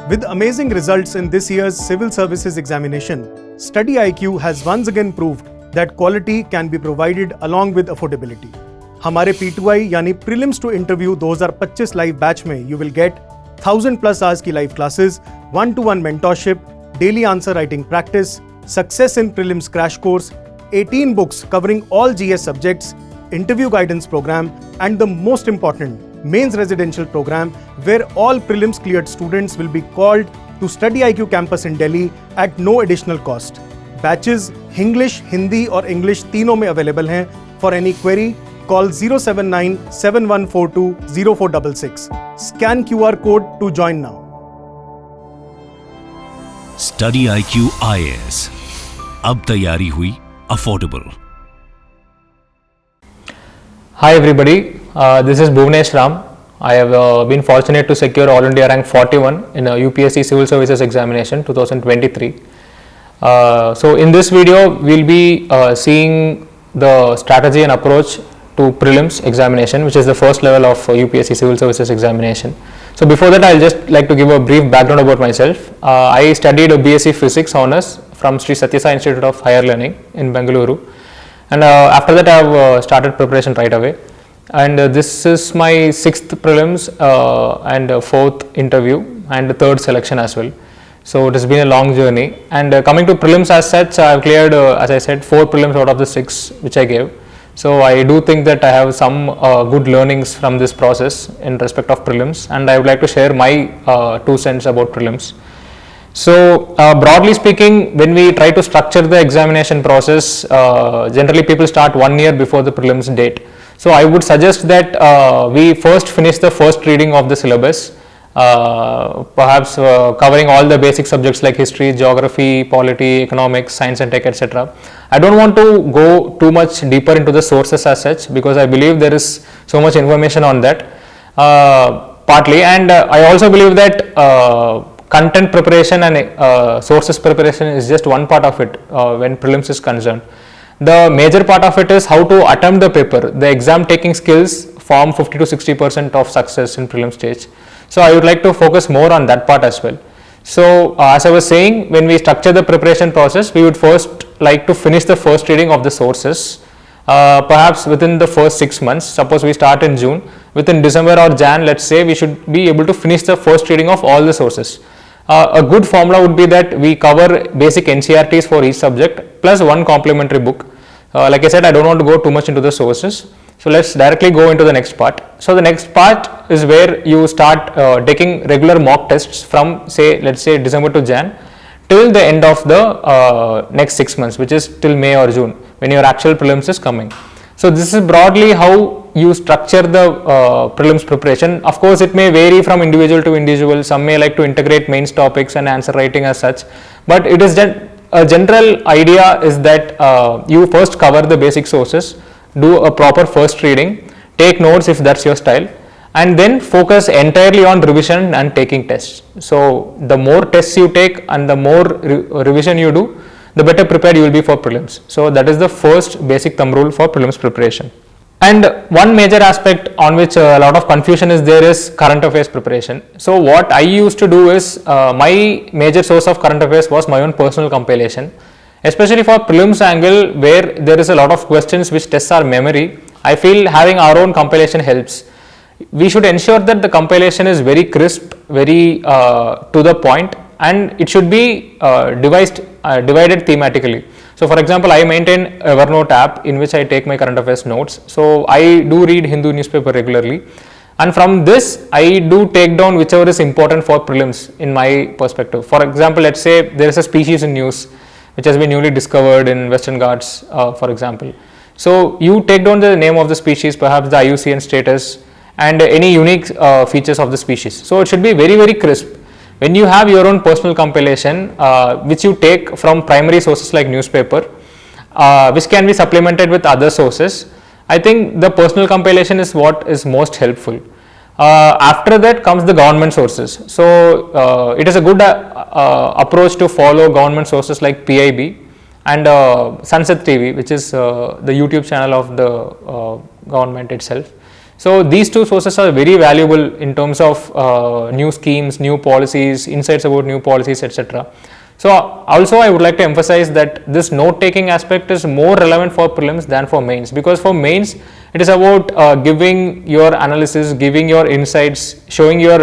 With amazing results in this year's Civil Services examination, Study IQ has once again proved that quality can be provided along with affordability. हमारे P2I यानी Prelims to Interview 2025 live batch में you will get 1000+ hours की live classes, 1-to-1 mentorship, daily answer writing practice, success in prelims crash course, 18 books covering all GS subjects, interview guidance program, and the most important, mains residential program where all prelims cleared students will be called to Study IQ campus in Delhi at no additional cost. Batches English, Hindi और English तीनों में available हैं. For any query, call 079-7142-0466. Scan QR code to join now. Study IQ IAS. अब तैयारी हुई affordable. Hi everybody, this is Bhuvnesh Ram. I have been fortunate to secure All India rank 41 in a UPSC Civil Services examination 2023. So in this video, we'll be seeing the strategy and approach to prelims examination, which is the first level of UPSC Civil Services examination. So before that, I'll just like to give a brief background about myself. I studied a BSc Physics Honours from Sri Satya Sai Institute of Higher Learning in Bengaluru. And after that, I have started preparation right away. And this is my 6th prelims and 4th interview and 3rd selection as well. So it has been a long journey. And coming to prelims as such, I have cleared, as I said, 4 prelims out of the 6 which I gave. So I do think that I have some good learnings from this process in respect of prelims, and I would like to share my 2 cents about prelims. So broadly speaking, when we try to structure the examination process, generally people start 1 year before the prelims date. So I would suggest that we first finish the first reading of the syllabus, perhaps covering all the basic subjects like history, geography, polity, economics, science and tech, etc. I don't want to go too much deeper into the sources as such, because I believe there is so much information on that partly, and I also believe that content preparation and sources preparation is just one part of it when prelims is concerned. The major part of it is how to attempt the paper. The exam taking skills form 50 to 60% of success in prelim stage. So I would like to focus more on that part as well. So as I was saying, when we structure the preparation process, we would first like to finish the first reading of the sources, perhaps within the first 6 months. Suppose we start in June, within December or Jan, let's say, we should be able to finish the first reading of all the sources. A good formula would be that we cover basic NCERTs for each subject plus 1 complementary book. Like I said, I don't want to go too much into the sources. So let's directly go into the next part. So the next part is where you start taking regular mock tests from, say, let's say December to Jan till the end of the next 6 months, which is till May or June, when your actual prelims is coming. So this is broadly how you structure the prelims preparation. Of course, it may vary from individual to individual. Some may like to integrate mains topics and answer writing as such, but it is a general idea is that you first cover the basic sources, do a proper first reading, take notes if that's your style, and then focus entirely on revision and taking tests. So the more tests you take and the more revision you do, the better prepared you will be for prelims. So that is the first basic thumb rule for prelims preparation. And one major aspect on which a lot of confusion is there is current affairs preparation. So what I used to do is, my major source of current affairs was my own personal compilation. Especially for prelims angle, where there is a lot of questions which tests our memory, I feel having our own compilation helps. We should ensure that the compilation is very crisp, very to the point, and it should be divided thematically. So for example, I maintain Evernote app in which I take my current affairs notes. So I do read Hindu newspaper regularly, and from this I do take down whichever is important for prelims in my perspective. For example, let's say there is a species in news which has been newly discovered in Western Ghats, for example. So you take down the name of the species, perhaps the IUCN status, and any unique features of the species. So it should be very, very crisp. When you have your own personal compilation, which you take from primary sources like newspaper, which can be supplemented with other sources, I think the personal compilation is what is most helpful. After that comes the government sources. So it is a good approach to follow government sources like PIB and Sunset TV, which is the YouTube channel of the government itself. So these two sources are very valuable in terms of new schemes, new policies, insights about new policies, etc. So also I would like to emphasize that this note taking aspect is more relevant for prelims than for mains, because for mains it is about giving your analysis, giving your insights, showing your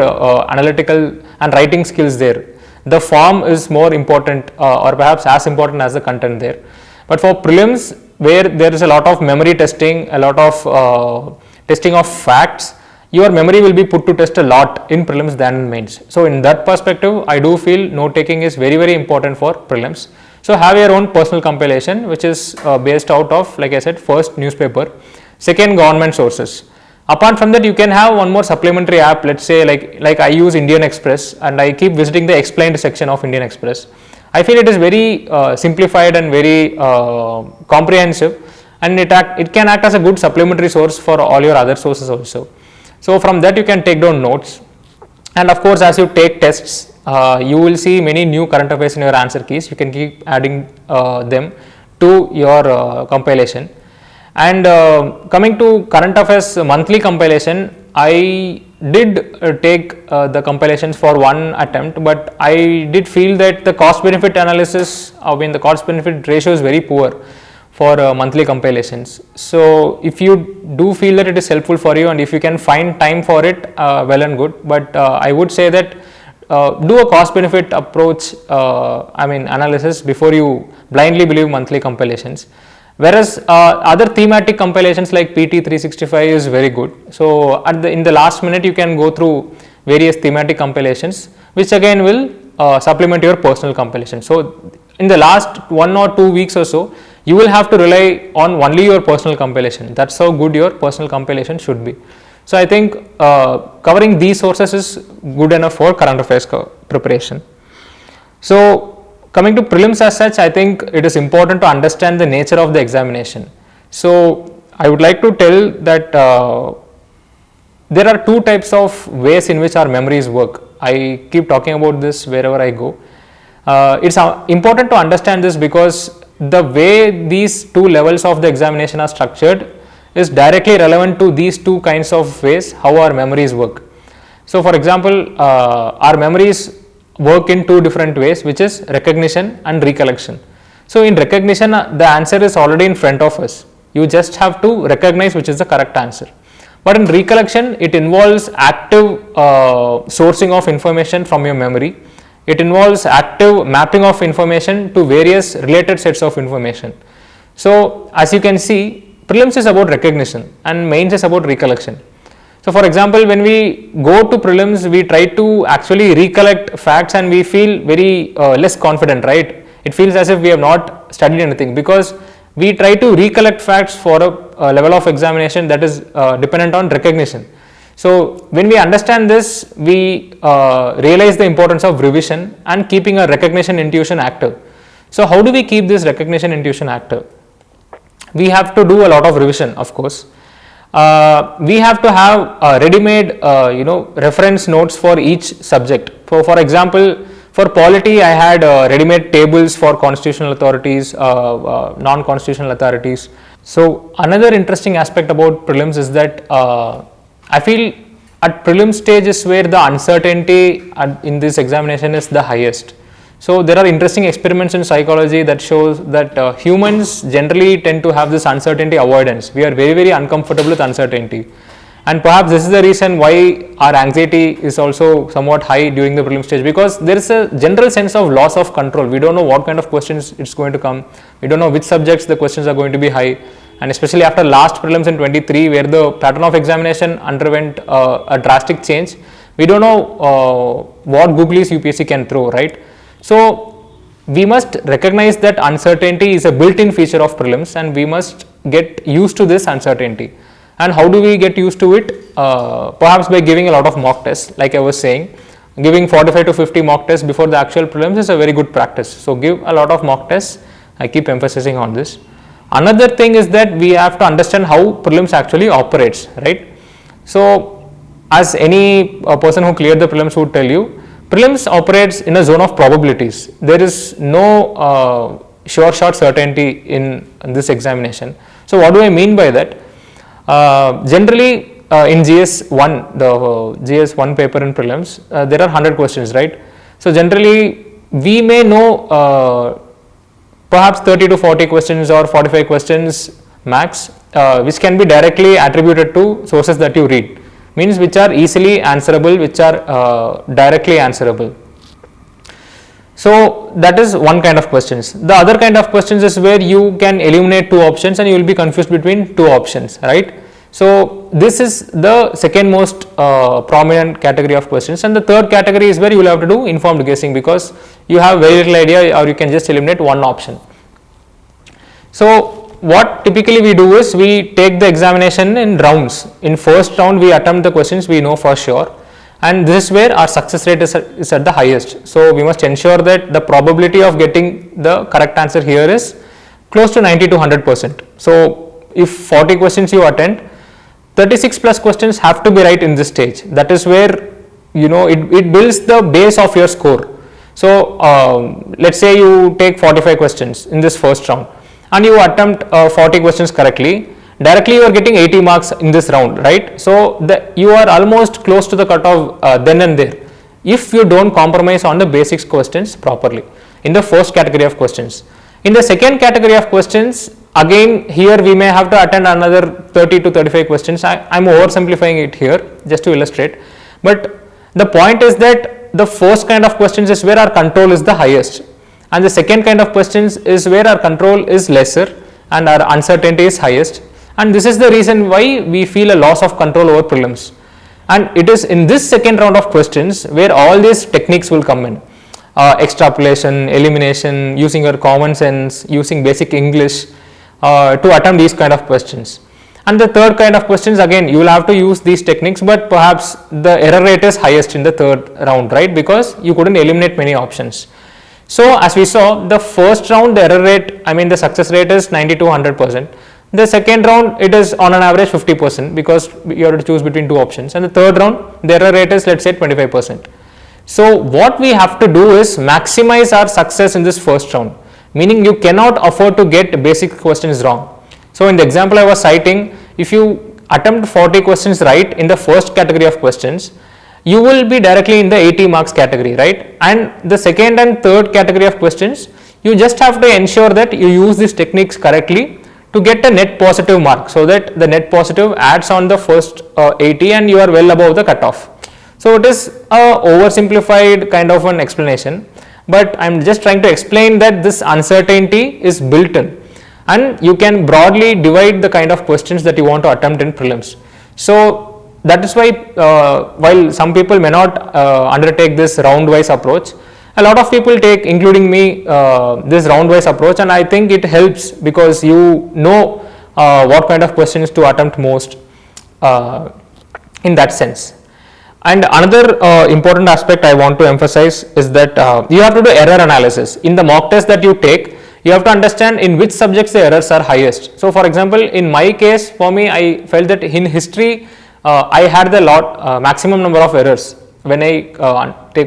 analytical and writing skills there. The form is more important or perhaps as important as the content there. But for prelims, where there is a lot of memory testing, a lot of testing of facts, your memory will be put to test a lot in prelims than in mains. So in that perspective, I do feel note taking is very, very important for prelims. So have your own personal compilation, which is based out of, like I said, first newspaper, second government sources. Apart from that, you can have one more supplementary app. Let's say like I use Indian Express and I keep visiting the explained section of Indian Express. I feel it is very simplified and very comprehensive, and it can act as a good supplementary source for all your other sources also. So from that you can take down notes, and of course as you take tests, you will see many new current affairs in your answer keys. You can keep adding them to your compilation. And coming to current affairs monthly compilation, I did take the compilations for one attempt, but I did feel that the cost benefit analysis, the cost benefit ratio is very poor for monthly compilations. So if you do feel that it is helpful for you and if you can find time for it, well and good, but I would say that do a cost benefit approach analysis before you blindly believe monthly compilations. Whereas other thematic compilations like PT 365 is very good. So in the last minute you can go through various thematic compilations, which again will supplement your personal compilation. So in the last 1 or 2 weeks or so, you will have to rely on only your personal compilation. That's how good your personal compilation should be. So I think covering these sources is good enough for current affairs preparation. So coming to prelims as such, I think it is important to understand the nature of the examination. So I would like to tell that there are two types of ways in which our memories work. I keep talking about this wherever I go. It's important to understand this because the way these two levels of the examination are structured is directly relevant to these two kinds of ways how our memories work. So for example, our memories work in two different ways, which is recognition and recollection. So in recognition, the answer is already in front of us. You just have to recognize which is the correct answer. But in recollection, it involves active sourcing of information from your memory. It involves active mapping of information to various related sets of information. So as you can see, prelims is about recognition and mains is about recollection. So for example, when we go to prelims, we try to actually recollect facts and we feel very less confident, right? It feels as if we have not studied anything because we try to recollect facts for a level of examination that is dependent on recognition. So when we understand this, we realize the importance of revision and keeping a recognition intuition active. So how do we keep this recognition intuition active? We have to do a lot of revision, of course. We have to have ready-made reference notes for each subject. For example, for polity, I had ready-made tables for constitutional authorities, non-constitutional authorities. So another interesting aspect about prelims is that I feel at prelim stage is where the uncertainty in this examination is the highest. So there are interesting experiments in psychology that shows that humans generally tend to have this uncertainty avoidance. We are very, very uncomfortable with uncertainty. And perhaps this is the reason why our anxiety is also somewhat high during the prelim stage, because there is a general sense of loss of control. We don't know what kind of questions it's going to come. We don't know which subjects the questions are going to be high. And especially after last prelims in 23, where the pattern of examination underwent a drastic change, we don't know what googlies UPSC can throw, right? So we must recognize that uncertainty is a built-in feature of prelims and we must get used to this uncertainty. And how do we get used to it? Perhaps by giving a lot of mock tests, like I was saying. Giving 45 to 50 mock tests before the actual prelims is a very good practice. So give a lot of mock tests. I keep emphasizing on this. Another thing is that we have to understand how prelims actually operates, right? So as any person who cleared the prelims would tell you, prelims operates in a zone of probabilities. There is no sure shot certainty in this examination. So what do I mean by that? Generally, in GS1, the GS1 paper in prelims, there are 100 questions, right? So generally we may know perhaps 30 to 40 questions or 45 questions max, which can be directly attributed to sources that you read, means which are easily answerable, which are directly answerable. So that is one kind of questions. The other kind of questions is where you can eliminate two options and you will be confused between two options, right? So this is the second most prominent category of questions, and the third category is where you will have to do informed guessing, because you have very little idea or you can just eliminate one option. So what typically we do is we take the examination in rounds. In first round we attempt the questions we know for sure, and this is where our success rate is at the highest. So we must ensure that the probability of getting the correct answer here is close to 90 to 100%. So if 40 questions you attend, 36 plus questions have to be right in this stage. That is where it builds the base of your score. So let's say you take 45 questions in this first round and you attempt 40 questions correctly. Directly you are getting 80 marks in this round, right? So you are almost close to the cutoff then and there, if you don't compromise on the basics questions properly in the first category of questions. In the second category of questions, again here we may have to attend another 30 to 35 questions. I'm oversimplifying it here just to illustrate, but the point is that the first kind of questions is where our control is the highest, and the second kind of questions is where our control is lesser and our uncertainty is highest, and this is the reason why we feel a loss of control over prelims. And it is in this second round of questions where all these techniques will come in. Extrapolation, elimination, using your common sense, using basic English to attempt these kind of questions. And the third kind of questions, again you will have to use these techniques, but perhaps the error rate is highest in the third round, right? Because you couldn't eliminate many options. So as we saw, the first round the error rate, the success rate is 90 to 100%. The second round it is on an average 50% because you have to choose between two options, and the third round the error rate is, let's say, 25%. So what we have to do is maximize our success in this first round, meaning you cannot afford to get basic questions wrong. So in the example I was citing, if you attempt 40 questions right in the first category of questions, you will be directly in the 80 marks category, right? And the second and third category of questions, you just have to ensure that you use these techniques correctly to get a net positive mark, so that the net positive adds on the first 80 and you are well above the cutoff. So it is a oversimplified kind of an explanation, but I'm just trying to explain that this uncertainty is built in, and you can broadly divide the kind of questions that you want to attempt in prelims. So that is why while some people may not undertake this round-wise approach, a lot of people take, including me, this round-wise approach, and I think it helps because you know what kind of questions to attempt most in that sense. And another important aspect I want to emphasize is that you have to do error analysis. In the mock test that you take, you have to understand in which subjects the errors are highest. So for example, in my case, for me, I felt that in history, I had the maximum number of errors when I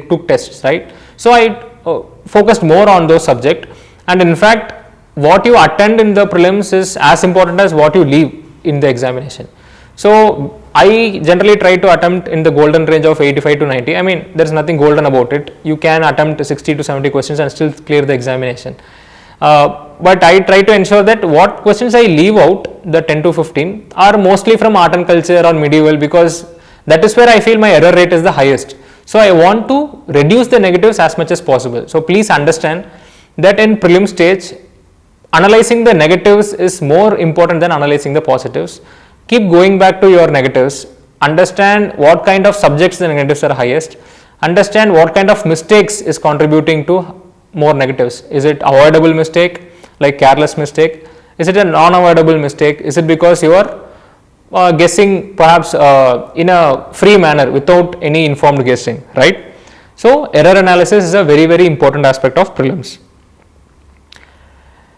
took tests, right? So I focused more on those subjects, and in fact, what you attend in the prelims is as important as what you leave in the examination. So I generally try to attempt in the golden range of 85 to 90. There is nothing golden about it. You can attempt 60 to 70 questions and still clear the examination. But I try to ensure that what questions I leave out, the 10 to 15, are mostly from art and culture or medieval, because that is where I feel my error rate is the highest. So I want to reduce the negatives as much as possible. So please understand that in prelim stage, analyzing the negatives is more important than analyzing the positives. Keep going back to your negatives, understand what kind of subjects the negatives are highest, understand what kind of mistakes is contributing to more negatives. Is it avoidable mistake, like careless mistake? Is it a non-avoidable mistake? Is it because you are guessing perhaps in a free manner without any informed guessing, right? So error analysis is a very, very important aspect of prelims.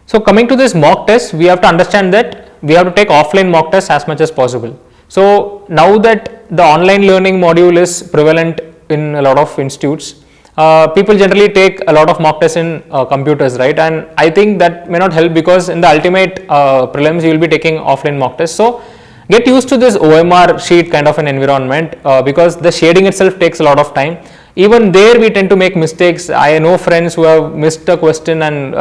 So coming to this mock test, we have to understand that we have to take offline mock tests as much as possible. So now that the online learning module is prevalent in a lot of institutes, people generally take a lot of mock tests in computers, right? And I think that may not help, because in the ultimate prelims you will be taking offline mock tests. So Get used to this OMR sheet kind of an environment because the shading itself takes a lot of time. Even there we tend to make mistakes. I know friends who have missed a question and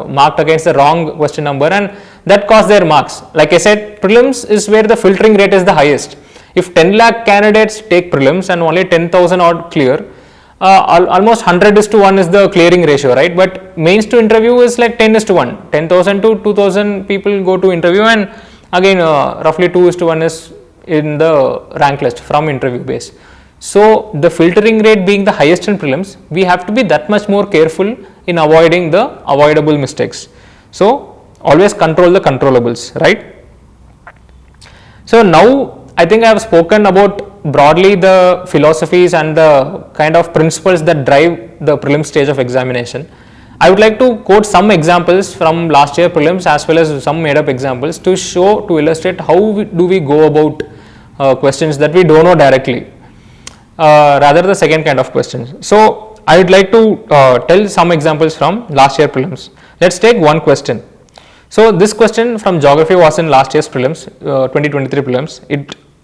marked against the wrong question number, and that cost their marks. Like I said, prelims is where the filtering rate is the highest. If 10 lakh candidates take prelims and only 10,000 odd clear, almost 100:1 is the clearing ratio, right? But mains to interview is like 10:1. 10,000 to 2,000 people go to interview, and again roughly 2:1 is in the rank list from interview base. So the filtering rate being the highest in prelims, we have to be that much more careful in avoiding the avoidable mistakes. So always control the controllables, right? So now I think I have spoken about broadly the philosophies and the kind of principles that drive the prelim stage of examination. I would like to quote some examples from last year prelims as well as some made up examples to illustrate how do we go about questions that we don't know directly. Rather the second kind of questions. So I would like to tell some examples from last year prelims. Let's take one question. So this question from geography was in last year's prelims, 2023 prelims.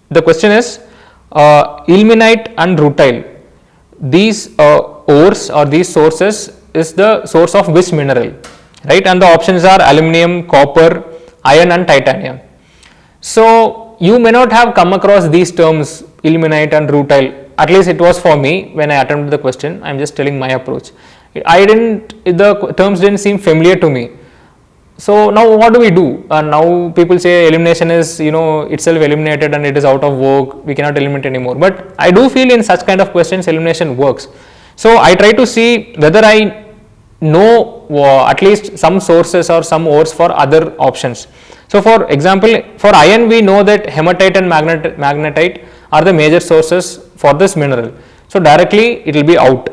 The question is ilmenite and rutile. These ores or these sources is the source of which mineral, right? And the options are aluminum, copper, iron and titanium. So you may not have come across these terms, ilmenite and rutile. At least it was for me when I attempted the question. I am just telling my approach. The terms didn't seem familiar to me. So now what do we do? Now people say elimination is itself eliminated and it is out of vogue. We cannot eliminate anymore. But I do feel in such kind of questions elimination works. So I try to see whether I know at least some sources or some ores for other options. So for example, for iron we know that hematite and magnetite are the major sources for this mineral. So directly it will be out.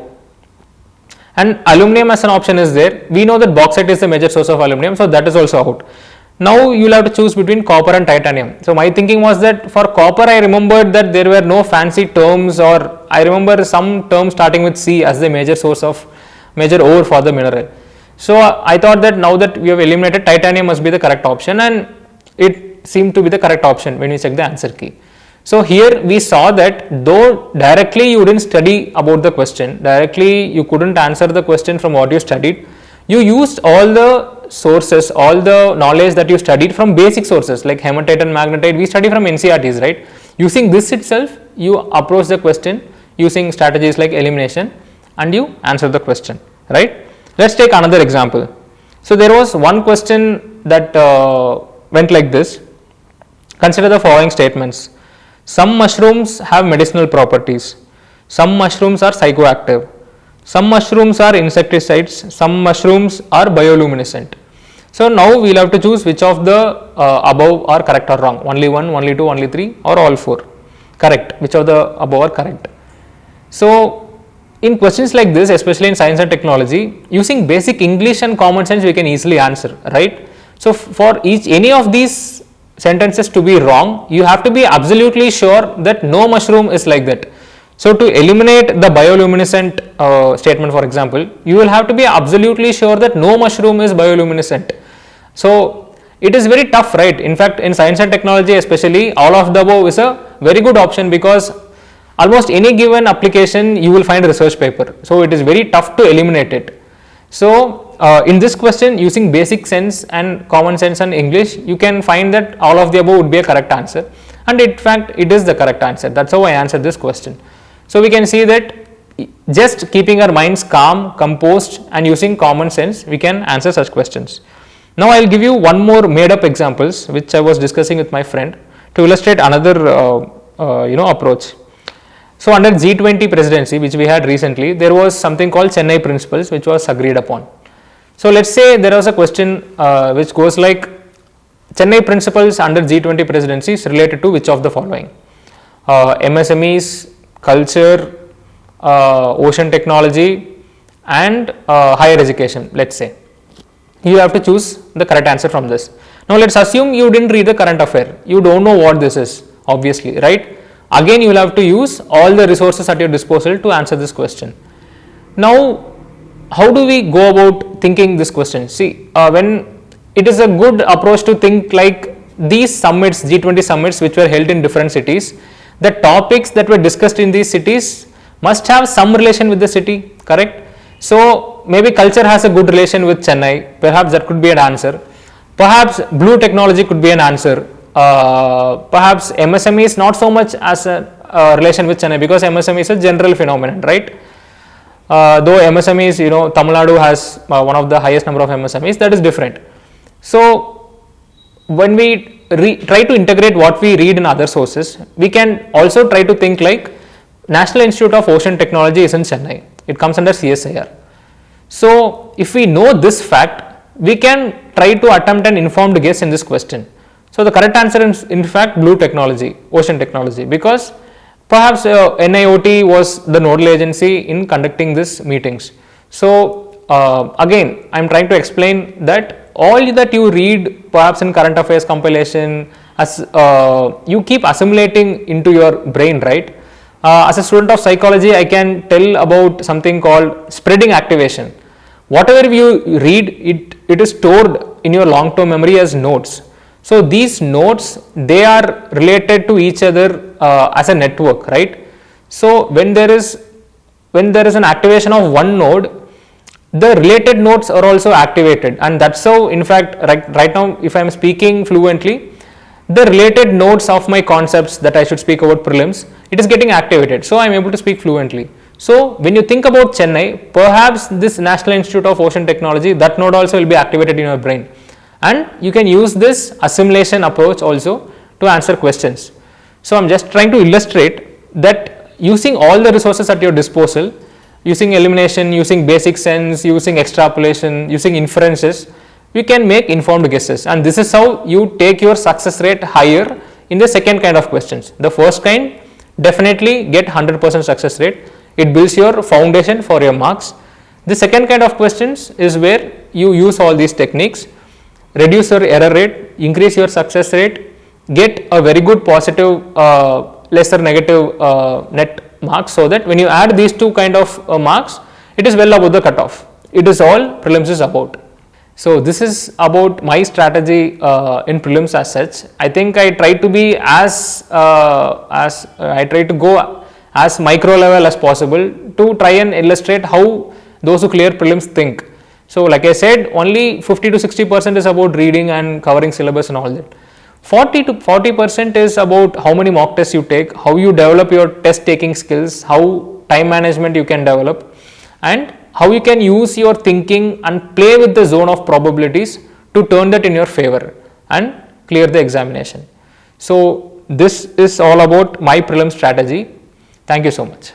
And aluminum as an option is there. We know that bauxite is the major source of aluminum, so that is also out. Now you will have to choose between copper and titanium. So my thinking was that for copper I remembered that there were no fancy terms, or I remember some term starting with C as the major source of major ore for the mineral. So I thought that now that we have eliminated, titanium must be the correct option, and it seemed to be the correct option when we check the answer key. So here we saw that though directly you didn't study about the question, directly you couldn't answer the question from what you studied, you used all the sources, all the knowledge that you studied from basic sources like hematite and magnetite, we study from NCERTs, right? Using this itself, you approach the question using strategies like elimination and you answer the question, right? Let's take another example. So there was one question that went like this. Consider the following statements. Some mushrooms have medicinal properties. Some mushrooms are psychoactive. Some mushrooms are insecticides. Some mushrooms are bioluminescent. So now we will have to choose which of the above are correct or wrong. Only one, only two, only three, or all four. Correct. Which of the above are correct. So in questions like this, especially in science and technology, using basic English and common sense we can easily answer, right? So for any of these sentences to be wrong, you have to be absolutely sure that no mushroom is like that. So to eliminate the bioluminescent statement, for example, you will have to be absolutely sure that no mushroom is bioluminescent. So it is very tough, right? In fact, in science and technology especially, all of the above is a very good option because almost any given application you will find a research paper. So it is very tough to eliminate it. So in this question, using basic sense and common sense and English, you can find that all of the above would be a correct answer, and in fact it is the correct answer. That's how I answered this question. So we can see that just keeping our minds calm, composed and using common sense, we can answer such questions. Now I will give you one more made up examples which I was discussing with my friend to illustrate another approach. So under G20 presidency which we had recently, there was something called Chennai principles which was agreed upon. So let's say there was a question which goes like, Chennai principles under G20 presidency is related to which of the following? MSMEs, culture, ocean technology and higher education, let's say. You have to choose the correct answer from this. Now let's assume you didn't read the current affair. You don't know what this is, obviously, right? Again you will have to use all the resources at your disposal to answer this question. Now how do we go about thinking this question? See, when it is a good approach to think like these summits, G20 summits, which were held in different cities, the topics that were discussed in these cities must have some relation with the city, correct? So maybe culture has a good relation with Chennai, perhaps that could be an answer. Perhaps blue technology could be an answer. Perhaps MSME is not so much as a relation with Chennai, because MSME is a general phenomenon, right? Though MSMEs, Tamil Nadu has one of the highest number of MSMEs, that is different. So when we try to integrate what we read in other sources, we can also try to think like National Institute of Ocean Technology is in Chennai. It comes under CSIR. So if we know this fact, we can try to attempt an informed guess in this question. So the correct answer is in fact blue technology, ocean technology, because perhaps NIOT was the nodal agency in conducting these meetings. So again, I am trying to explain that all that you read perhaps in current affairs compilation, as you keep assimilating into your brain, right? As a student of psychology, I can tell about something called spreading activation. Whatever you read, it is stored in your long-term memory as notes. So these nodes, they are related to each other as a network, right? So when there is an activation of one node, the related nodes are also activated, and that's how, in fact, right now, if I am speaking fluently, the related nodes of my concepts that I should speak about prelims, it is getting activated, so I am able to speak fluently. So when you think about Chennai, perhaps this National Institute of Ocean Technology, that node also will be activated in your brain. And you can use this assimilation approach also to answer questions. So I'm just trying to illustrate that using all the resources at your disposal, using elimination, using basic sense, using extrapolation, using inferences, you can make informed guesses. And this is how you take your success rate higher in the second kind of questions. The first kind, definitely get 100% success rate. It builds your foundation for your marks. The second kind of questions is where you use all these techniques, reduce your error rate, increase your success rate, get a very good positive, lesser negative net marks, so that when you add these two kind of marks, it is well above the cutoff. It is all prelims is about. So this is about my strategy in prelims as such. I think I try to be as I try to go as micro level as possible to try and illustrate how those who clear prelims think. So like I said, only 50 to 60% is about reading and covering syllabus and all that. 40 to 40% is about how many mock tests you take, how you develop your test taking skills, how time management you can develop, and how you can use your thinking and play with the zone of probabilities to turn that in your favor and clear the examination. So this is all about my prelim strategy. Thank you so much.